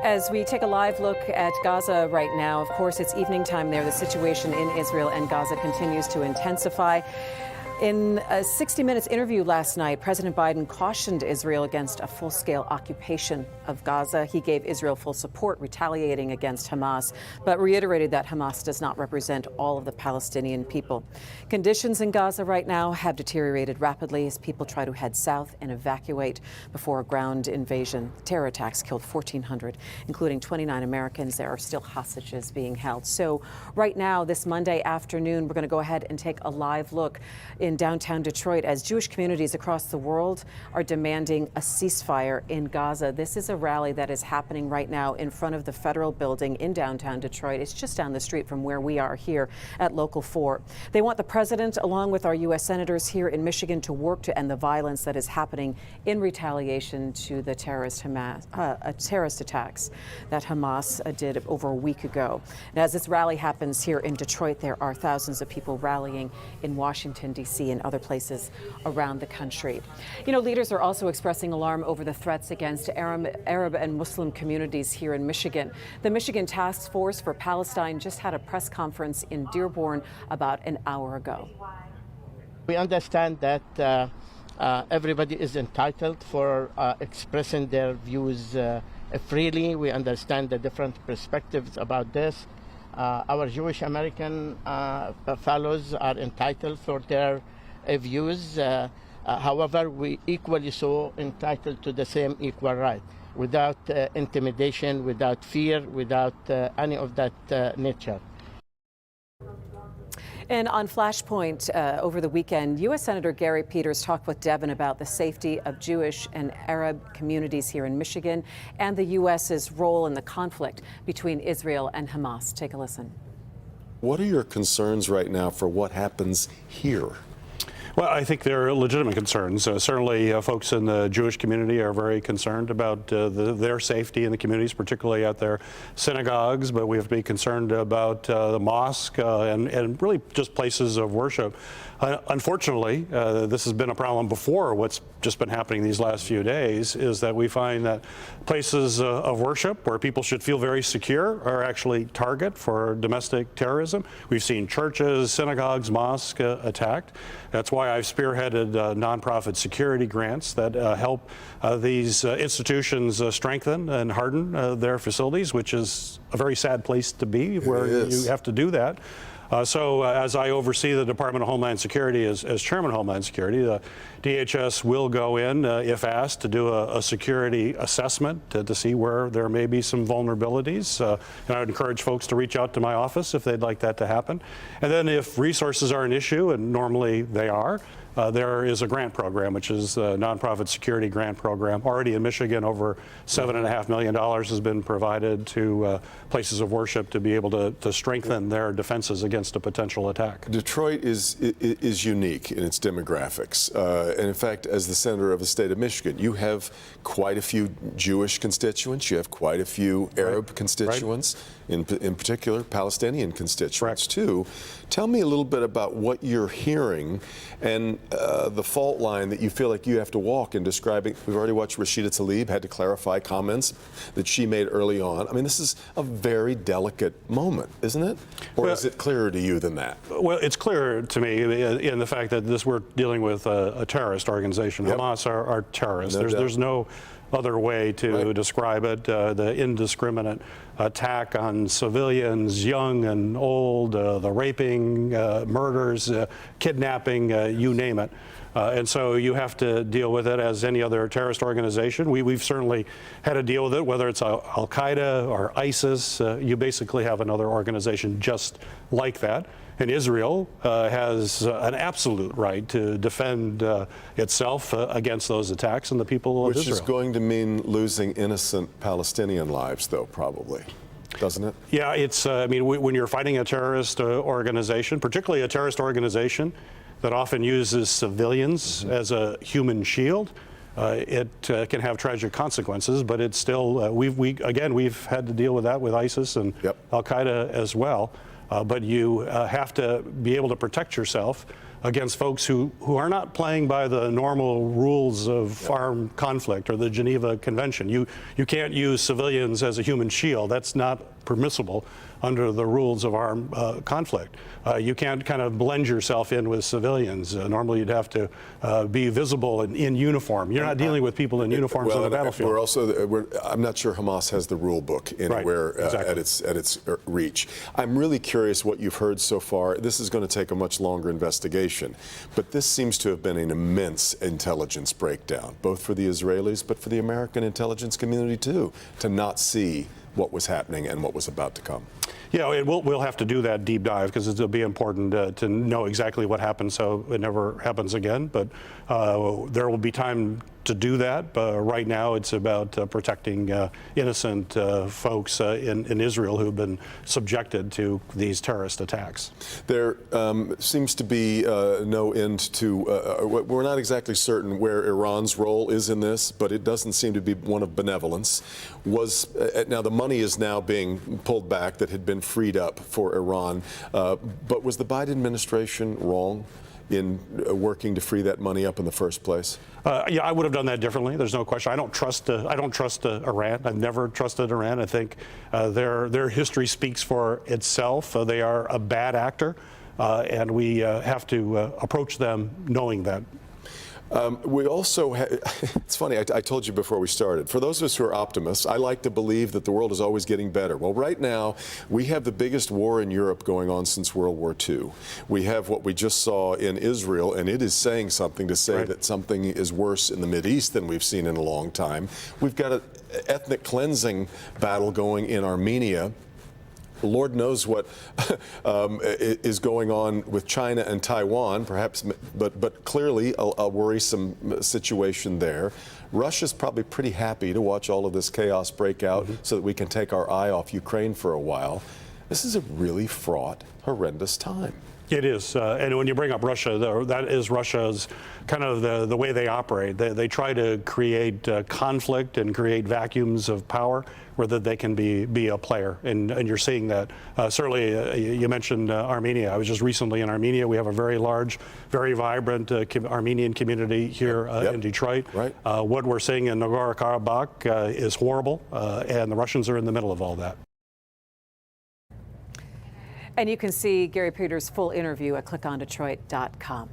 As we take a live look at Gaza right now, of course, it's evening time there. The situation in Israel and Gaza continues to intensify. In a 60 Minutes interview last night, President Biden cautioned Israel against a full-scale occupation of Gaza. He gave Israel full support, retaliating against Hamas, but reiterated that Hamas does not represent all of the Palestinian people. Conditions in Gaza right now have deteriorated rapidly as people try to head south and evacuate before a ground invasion. Terror attacks killed 1,400, including 29 Americans. There are still hostages being held. So right now, this Monday afternoon, we're going to go ahead and take a live look in downtown Detroit as Jewish communities across the world are demanding a ceasefire in Gaza. This is a rally that is happening right now in front of the federal building in downtown Detroit. It's just down the street from where we are here at Local 4. They want the president, along with our U.S. senators here in Michigan, to work to end the violence that is happening in retaliation to the terrorist attacks that Hamas did over a week ago. And as this rally happens here in Detroit, there are thousands of people rallying in Washington, D.C. and other places around the country. You know, leaders are also expressing alarm over the threats against Arab and Muslim communities here in Michigan. The Michigan Task Force for Palestine just had a press conference in Dearborn about an hour ago. We understand that everybody is entitled for expressing their views freely. We understand the different perspectives about this. Our Jewish American fellows are entitled for their views. However, we equally so entitled to the same equal right, without intimidation, without fear, without any of that nature. And on Flashpoint over the weekend, U.S. Senator Gary Peters talked with Devin about the safety of Jewish and Arab communities here in Michigan and the U.S.'s role in the conflict between Israel and Hamas. Take a listen. What are your concerns right now for what happens here? Well, I think there are legitimate concerns. Certainly, folks in the Jewish community are very concerned about their safety in the communities, particularly at their synagogues. But we have to be concerned about the mosque and really just places of worship. Unfortunately, this has been a problem before. What's just been happening these last few days is that we find that places of worship where people should feel very secure are actually target for domestic terrorism. We've seen churches, synagogues, mosques attacked. That's why I've spearheaded nonprofit security grants that help these institutions strengthen and harden their facilities, which is a very sad place to be, where you have to do that. So as I oversee the Department of Homeland Security as Chairman of Homeland Security, the DHS will go in, if asked, to do a security assessment to see where there may be some vulnerabilities. And I would encourage folks to reach out to my office if they'd like that to happen. And then if resources are an issue, and normally they are, there is a grant program, which is the Nonprofit Security Grant Program. Already in Michigan, over $7.5 million has been provided to places of worship to be able to strengthen their defenses against a potential attack. Detroit is unique in its demographics. And in fact, as the senator of the state of Michigan, you have quite a few Jewish constituents. You have quite a few Arab constituents, in particular Palestinian constituents too. Tell me a little bit about what you're hearing and the fault line that you feel like you have to walk in describing. We've already watched Rashida Tlaib had to clarify comments that she made early on. I mean, this is a very delicate moment, isn't it? Or is it clearer to you than that? Well, it's clear to me in the fact that we're dealing with a terrorist organization. Hamas are terrorists. There's no other way to describe it. The indiscriminate attack on civilians, young and old, the raping, murders, kidnapping, you name it. And so you have to deal with it as any other terrorist organization. We've certainly had to deal with it, whether it's Al-Qaeda or ISIS. You basically have another organization just like that. And Israel has an absolute right to defend itself against those attacks and the people of Israel. Which is going to mean losing innocent Palestinian lives, though, probably, doesn't it? Yeah, it's, I mean, when you're fighting a terrorist organization, particularly a terrorist organization that often uses civilians as a human shield, it can have tragic consequences, but it's still, we've had to deal with that with ISIS and Al-Qaeda as well. But you have to be able to protect yourself against folks who are not playing by the normal rules of armed conflict or the Geneva Convention. You can't use civilians as a human shield. That's not permissible under the rules of armed conflict. You can't kind of blend yourself in with civilians. Normally you'd have to be visible in uniform. You're not dealing with people in uniforms on the battlefield. I'm not sure Hamas has the rule book anywhere at its reach. I'm really curious what you've heard so far. This is going to take a much longer investigation, but this seems to have been an immense intelligence breakdown, both for the Israelis but for the American intelligence community too, to not see what was happening and what was about to come. Yeah, we'll have to do that deep dive because it'll be important to know exactly what happened so it never happens again. But there will be time to do that. But right now it's about protecting innocent folks in Israel who've been subjected to these terrorist attacks. There seems to be no end to, we're not exactly certain where Iran's role is in this, but it doesn't seem to be one of benevolence. Now the money is now being pulled back that had been freed up for Iran, but was the Biden administration wrong in working to free that money up in the first place? Yeah, I would have done that differently. There's no question. I don't trust Iran. I've never trusted Iran. I think their history speaks for itself. They are a bad actor, and we have to approach them knowing that. We also, it's funny, I told you before we started, for those of us who are optimists, I like to believe that the world is always getting better. Well, right now, we have the biggest war in Europe going on since World War II. We have what we just saw in Israel, and it is saying something to say that something is worse in the Mideast than we've seen in a long time. We've got an ethnic cleansing battle going in Armenia. Lord knows what is going on with China and Taiwan, perhaps, but clearly a worrisome situation there. Russia's probably pretty happy to watch all of this chaos break out so that we can take our eye off Ukraine for a while. This is a really fraught, horrendous time. It is, and when you bring up Russia, that is Russia's kind of the way they operate. They try to create conflict and create vacuums of power where that they can be a player, and you're seeing that. Certainly, you mentioned Armenia. I was just recently in Armenia. We have a very large, very vibrant Armenian community here in Detroit. What we're seeing in Nagorno-Karabakh is horrible, and the Russians are in the middle of all that. And you can see Gary Peters' full interview at clickondetroit.com.